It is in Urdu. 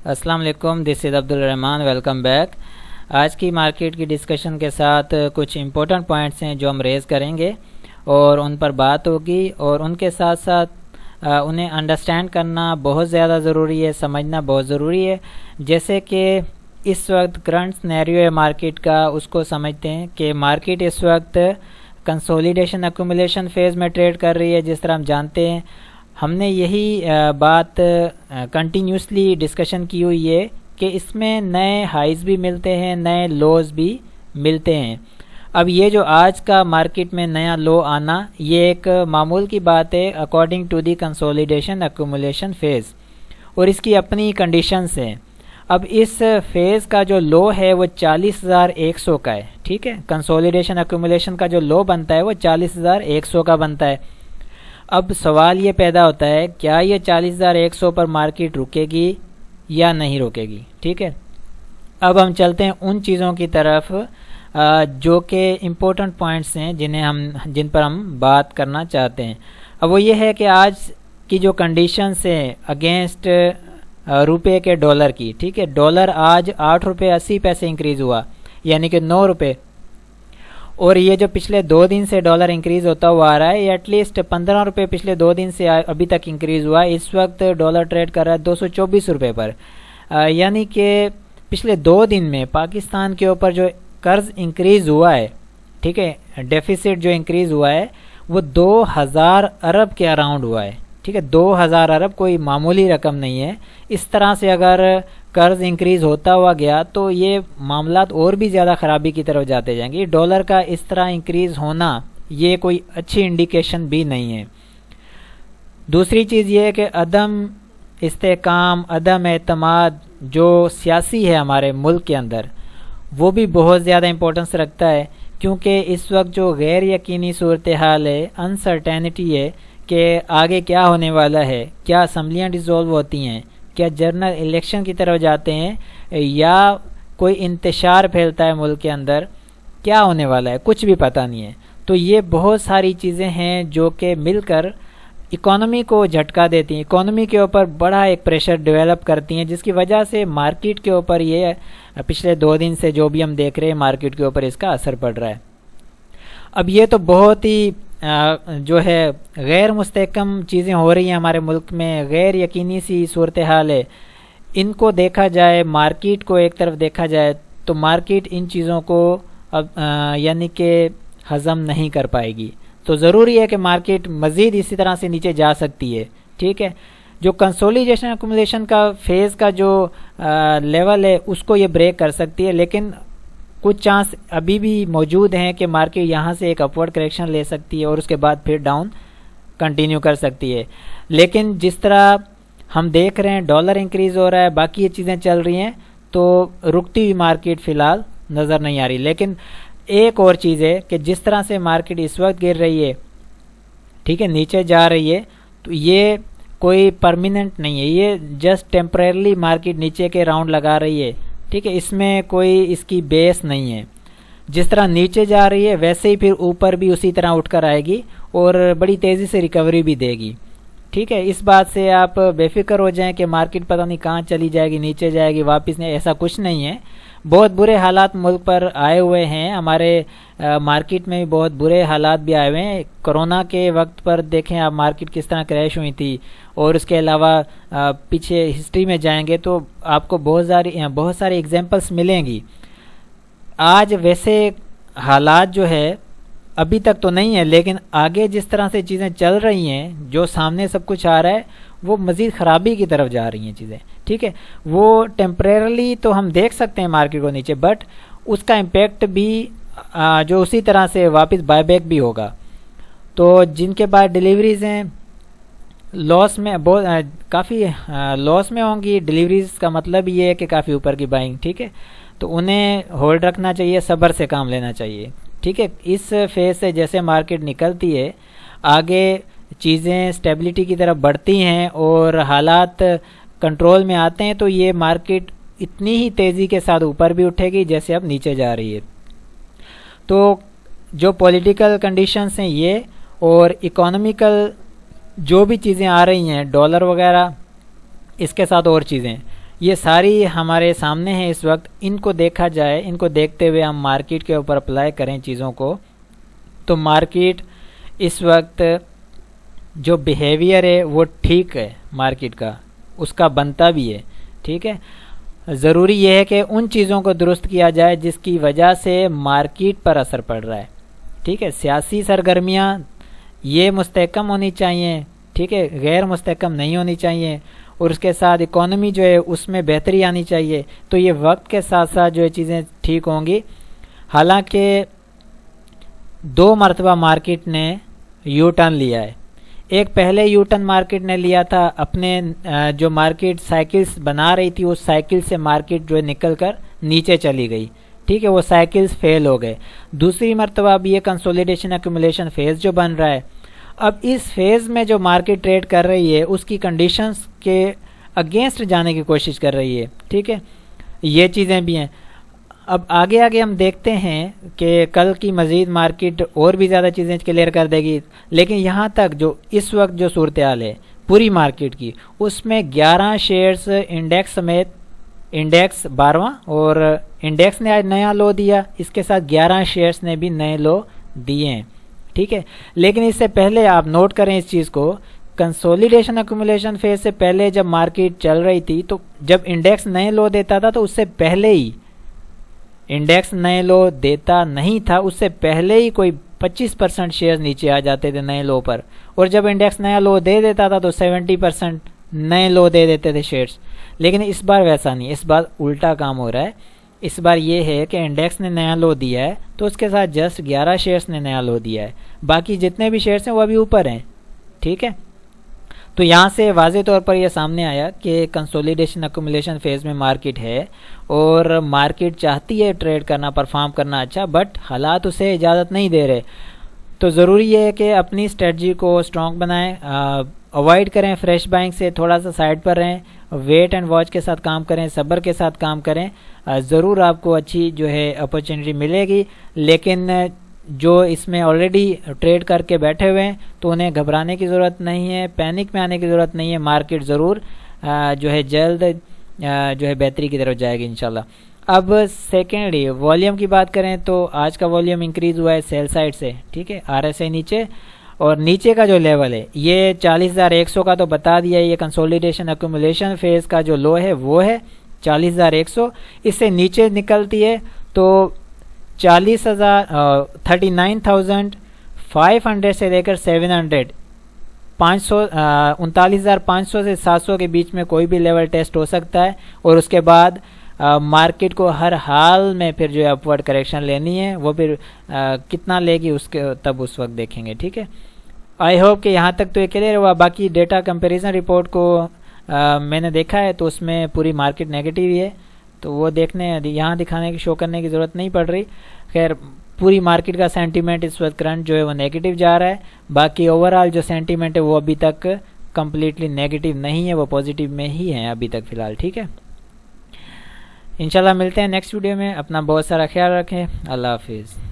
السلام علیکم، دس از عبدالرحمن، ویلکم بیک۔ آج کی مارکیٹ کی ڈسکشن کے ساتھ کچھ امپورٹنٹ پوائنٹس ہیں جو ہم ریز کریں گے اور ان پر بات ہوگی، اور ان کے ساتھ ساتھ انہیں انڈرسٹینڈ کرنا بہت زیادہ ضروری ہے، سمجھنا بہت ضروری ہے۔ جیسے کہ اس وقت کرنٹ سینیریو ہے مارکیٹ کا، اس کو سمجھتے ہیں کہ مارکیٹ اس وقت کنسولیڈیشن ایکومولیشن فیز میں ٹریڈ کر رہی ہے۔ جس طرح ہم جانتے ہیں، ہم نے یہی بات کنٹینیوسلی ڈسکشن کی ہوئی ہے کہ اس میں نئے ہائیز بھی ملتے ہیں، نئے لوز بھی ملتے ہیں۔ اب یہ جو آج کا مارکیٹ میں نیا لو آنا، یہ ایک معمول کی بات ہے according to the consolidation accumulation phase, اور اس کی اپنی کنڈیشنز ہیں۔ اب اس فیز کا جو لو ہے وہ 40,100 کا ہے، ٹھیک ہے۔ کنسولیڈیشن ایکومولیشن کا جو لو بنتا ہے وہ 40,100 کا بنتا ہے۔ اب سوال یہ پیدا ہوتا ہے، کیا یہ 40,100 پر مارکیٹ رکے گی یا نہیں رکے گی، ٹھیک ہے۔ اب ہم چلتے ہیں ان چیزوں کی طرف جو کہ امپورٹنٹ پوائنٹس ہیں جن پر ہم بات کرنا چاہتے ہیں۔ اب وہ یہ ہے کہ آج کی جو کنڈیشنز ہیں اگینسٹ روپے کے ڈالر کی، ٹھیک ہے۔ ڈالر آج 8.80 انکریز ہوا، یعنی کہ 9 روپے، اور یہ جو پچھلے 2 دن سے ڈالر انکریز ہوتا ہوا آ رہا ہے، یہ ایٹ لیسٹ 15 روپے پچھلے 2 دن سے ابھی تک انکریز ہوا ہے۔ اس وقت ڈالر ٹریڈ کر رہا ہے 224 روپے پر، یعنی کہ پچھلے 2 دن میں پاکستان کے اوپر جو قرض انکریز ہوا ہے، ٹھیک ہے، ڈیفیسٹ جو انکریز ہوا ہے وہ 2000 ارب کے اراؤنڈ ہوا ہے، ٹھیک ہے۔ 2000 ارب کوئی معمولی رقم نہیں ہے۔ اس طرح سے اگر قرض انکریز ہوتا ہوا گیا تو یہ معاملات اور بھی زیادہ خرابی کی طرف جاتے جائیں گے۔ ڈالر کا اس طرح انکریز ہونا یہ کوئی اچھی انڈیکیشن بھی نہیں ہے۔ دوسری چیز یہ ہے کہ عدم استحکام، عدم اعتماد جو سیاسی ہے ہمارے ملک کے اندر، وہ بھی بہت زیادہ امپورٹنس رکھتا ہے، کیونکہ اس وقت جو غیر یقینی صورتحال ہے، انسرٹینٹی ہے کہ آگے کیا ہونے والا ہے، کیا اسمبلیاں ڈیزولو ہوتی ہیں، کیا جنرل الیکشن کی طرف جاتے ہیں، یا کوئی انتشار پھیلتا ہے ملک کے اندر، کیا ہونے والا ہے کچھ بھی پتہ نہیں ہے۔ تو یہ بہت ساری چیزیں ہیں جو کہ مل کر اکانومی کو جھٹکا دیتی ہیں، اکانومی کے اوپر بڑا ایک پریشر ڈیولپ کرتی ہیں، جس کی وجہ سے مارکیٹ کے اوپر یہ پچھلے 2 دن سے جو بھی ہم دیکھ رہے ہیں مارکیٹ کے اوپر اس کا اثر پڑ رہا ہے۔ اب یہ تو بہت ہی جو ہے غیر مستحکم چیزیں ہو رہی ہیں ہمارے ملک میں، غیر یقینی سی صورتحال ہے۔ ان کو دیکھا جائے، مارکیٹ کو ایک طرف دیکھا جائے تو مارکیٹ ان چیزوں کو یعنی کہ ہضم نہیں کر پائے گی۔ تو ضروری ہے کہ مارکیٹ مزید اسی طرح سے نیچے جا سکتی ہے، ٹھیک ہے۔ جو کنسولیڈیشن ایکومولیشن کا فیز کا جو لیول ہے اس کو یہ بریک کر سکتی ہے، لیکن کچھ چانس ابھی بھی موجود ہیں کہ مارکیٹ یہاں سے ایک اپورڈ کریکشن لے سکتی ہے اور اس کے بعد پھر ڈاؤن کنٹینیو کر سکتی ہے۔ لیکن جس طرح ہم دیکھ رہے ہیں ڈالر انکریز ہو رہا ہے، باقی یہ چیزیں چل رہی ہیں، تو رکتی ہوئی مارکیٹ فی الحال نظر نہیں آ رہی۔ لیکن ایک اور چیز ہے کہ جس طرح سے مارکیٹ اس وقت گر رہی ہے، ٹھیک ہے، نیچے جا رہی ہے، تو یہ کوئی پرمیننٹ نہیں ہے، یہ جسٹ ٹیمپریرلی مارکیٹ نیچے کے راؤنڈ لگا رہی ہے، ٹھیک ہے۔ اس میں کوئی اس کی بیس نہیں ہے۔ جس طرح نیچے جا رہی ہے ویسے ہی پھر اوپر بھی اسی طرح اٹھ کر آئے گی اور بڑی تیزی سے ریکوری بھی دے گی، ٹھیک ہے۔ اس بات سے آپ بے فکر ہو جائیں کہ مارکیٹ پتہ نہیں کہاں چلی جائے گی، نیچے جائے گی واپس، نہیں، ایسا کچھ نہیں ہے۔ بہت برے حالات ملک پر آئے ہوئے ہیں، ہمارے مارکیٹ میں بھی بہت برے حالات بھی آئے ہوئے ہیں۔ کرونا کے وقت پر دیکھیں آپ مارکیٹ کس طرح کریش ہوئی تھی، اور اس کے علاوہ پیچھے ہسٹری میں جائیں گے تو آپ کو بہت ساری ایگزامپلس ملیں گی۔ آج ویسے حالات جو ہے ابھی تک تو نہیں ہے، لیکن آگے جس طرح سے چیزیں چل رہی ہیں، جو سامنے سب کچھ آ رہا ہے، وہ مزید خرابی کی طرف جا رہی ہیں چیزیں، ٹھیک ہے۔ وہ ٹیمپریرلی تو ہم دیکھ سکتے ہیں مارکیٹ کو نیچے، بٹ اس کا امپیکٹ بھی جو اسی طرح سے واپس بائی بیک بھی ہوگا۔ تو جن کے بعد ڈیلیوریز ہیں لاس میں، کافی لاس میں ہوں گی، ڈیلیوریز کا مطلب یہ ہے کہ کافی اوپر کی بائنگ، ٹھیک ہے، تو انہیں ہولڈ رکھنا چاہیے، صبر سے کام لینا چاہیے، ٹھیک ہے۔ اس فیز سے جیسے مارکیٹ نکلتی ہے، آگے چیزیں اسٹیبلٹی کی طرف بڑھتی ہیں اور حالات کنٹرول میں آتے ہیں، تو یہ مارکیٹ اتنی ہی تیزی کے ساتھ اوپر بھی اٹھے گی جیسے اب نیچے جا رہی ہے۔ تو جو پولیٹیکل کنڈیشنز ہیں یہ، اور اکانومیکل جو بھی چیزیں آ رہی ہیں، ڈالر وغیرہ، اس کے ساتھ اور چیزیں، یہ ساری ہمارے سامنے ہیں اس وقت. ان کو دیکھا جائے, ان کو دیکھتے ہوئے ہم مارکیٹ کے اوپر اپلائی کریں چیزوں کو, تو مارکیٹ اس وقت جو بیہیویئر ہے وہ ٹھیک ہے مارکیٹ کا, اس کا بنتا بھی ہے. ٹھیک ہے, ضروری یہ ہے کہ ان چیزوں کو درست کیا جائے جس کی وجہ سے مارکیٹ پر اثر پڑ رہا ہے. ٹھیک ہے, سیاسی سرگرمیاں یہ مستحکم ہونی چاہیے. ٹھیک ہے, غیر مستحکم نہیں ہونی چاہیے, اور اس کے ساتھ اکانومی جو ہے اس میں بہتری آنی چاہیے. تو یہ وقت کے ساتھ ساتھ جو ہے چیزیں ٹھیک ہوں گی. حالانکہ 2 مرتبہ مارکیٹ نے یو ٹرن لیا ہے. ایک پہلے یو ٹرن مارکیٹ نے لیا تھا, اپنے جو مارکیٹ سائیکلز بنا رہی تھی اس سائیکل سے مارکیٹ جو ہے نکل کر نیچے چلی گئی. ٹھیک ہے, وہ سائیکلز فیل ہو گئے. دوسری مرتبہ اب یہ کنسولیڈیشن ایکومولیشن فیز جو بن رہا ہے, اب اس فیز میں جو مارکیٹ ٹریڈ کر رہی ہے اس کی کنڈیشنز کے اگینسٹ جانے کی کوشش کر رہی ہے. ٹھیک ہے, یہ چیزیں بھی ہیں. اب آگے ہم دیکھتے ہیں کہ کل کی مزید مارکیٹ اور بھی زیادہ چیزیں کلیئر کر دے گی. لیکن یہاں تک جو اس وقت جو صورتحال ہے پوری مارکیٹ کی, اس میں 11 شیئرز انڈیکس سمیت, انڈیکس 12واں اور انڈیکس نے آج نیا لو دیا, اس کے ساتھ 11 شیئرز نے بھی نئے لو دیے ہیں. ٹھیک ہے, لیکن اس سے پہلے آپ نوٹ کریں اس چیز کو, کنسولیڈیشن ایکومولیشن فیز سے پہلے جب مارکیٹ چل رہی تھی تو جب انڈیکس نئے لو دیتا تھا تو اس سے پہلے ہی, انڈیکس نئے لو دیتا نہیں تھا اس سے پہلے ہی کوئی 25% شیئرز نیچے آ جاتے تھے نئے لو پر, اور جب انڈیکس نیا لو دے دیتا تھا تو 70% نئے لو دے دیتے تھے شیئرز. لیکن اس بار ویسا نہیں, اس بار الٹا کام ہو رہا ہے. اس بار یہ ہے کہ انڈیکس نے نیا لو دیا ہے تو اس کے ساتھ جسٹ 11 شیئرز نے نیا لو دیا ہے, باقی جتنے بھی شیئرز ہیں وہ ابھی اوپر ہیں. ٹھیک ہے, تو یہاں سے واضح طور پر یہ سامنے آیا کہ کنسولیڈیشن ایکومولیشن فیز میں مارکیٹ ہے, اور مارکیٹ چاہتی ہے ٹریڈ کرنا, پرفارم کرنا اچھا, بٹ حالات اسے اجازت نہیں دے رہے. تو ضروری یہ ہے کہ اپنی اسٹریٹجی کو اسٹرانگ بنائیں, اوائڈ کریں فریش بائنگ سے, تھوڑا سا سائڈ پر رہیں, ویٹ اینڈ واچ کے ساتھ کام کریں, صبر کے ساتھ کام کریں. ضرور آپ کو اچھی جو ہے اپرچونیٹی ملے گی, لیکن جو اس میں آلریڈی ٹریڈ کر کے بیٹھے ہوئے ہیں تو انہیں گھبرانے کی ضرورت نہیں ہے, پینک میں آنے کی ضرورت نہیں ہے. مارکیٹ ضرور جو ہے جلد جو ہے بہتری کی طرف جائے گی انشاءاللہ. اب سیکنڈلی والیوم کی بات کریں تو آج کا والیوم انکریز ہوا ہے سیل سائڈ سے. ٹھیک ہے, آر ایس آئی نیچے, اور نیچے کا جو لیول ہے یہ 40,100 کا تو بتا دیا ہے, یہ کنسولیڈیشن ایکومولیشن فیز کا جو لو ہے وہ ہے 40,100. اس سے نیچے نکلتی ہے تو 39,500 سے لے کر 700, 39,500 سے 700 کے بیچ میں کوئی بھی لیول ٹیسٹ ہو سکتا ہے, اور اس کے بعد مارکیٹ کو ہر حال میں پھر جو ہے اپورڈ کریکشن لینی ہے. وہ پھر کتنا لے گی اس کے تب اس وقت دیکھیں گے. ٹھیک ہے, آئی ہوپ کہ یہاں تک تو یہ کلیئر ہوا. باقی ڈیٹا کمپیریزن رپورٹ کو میں نے دیکھا ہے تو اس میں پوری مارکیٹ نیگیٹو ہی ہے, تو وہ دیکھنے یہاں دکھانے کی شو کرنے کی ضرورت نہیں پڑ رہی. خیر پوری مارکیٹ کا سینٹیمنٹ اس وقت کرنٹ جو ہے وہ نیگیٹو جا رہا ہے. باقی اوور آل جو سینٹیمنٹ ہے وہ ابھی تک کمپلیٹلی نیگیٹو نہیں ہے, وہ پازیٹیو میں ہی ہیں ابھی تک فی الحال. ٹھیک ہے, انشاءاللہ ملتے ہیں نیکسٹ ویڈیو میں. اپنا بہت سارا خیال رکھیں. اللہ حافظ.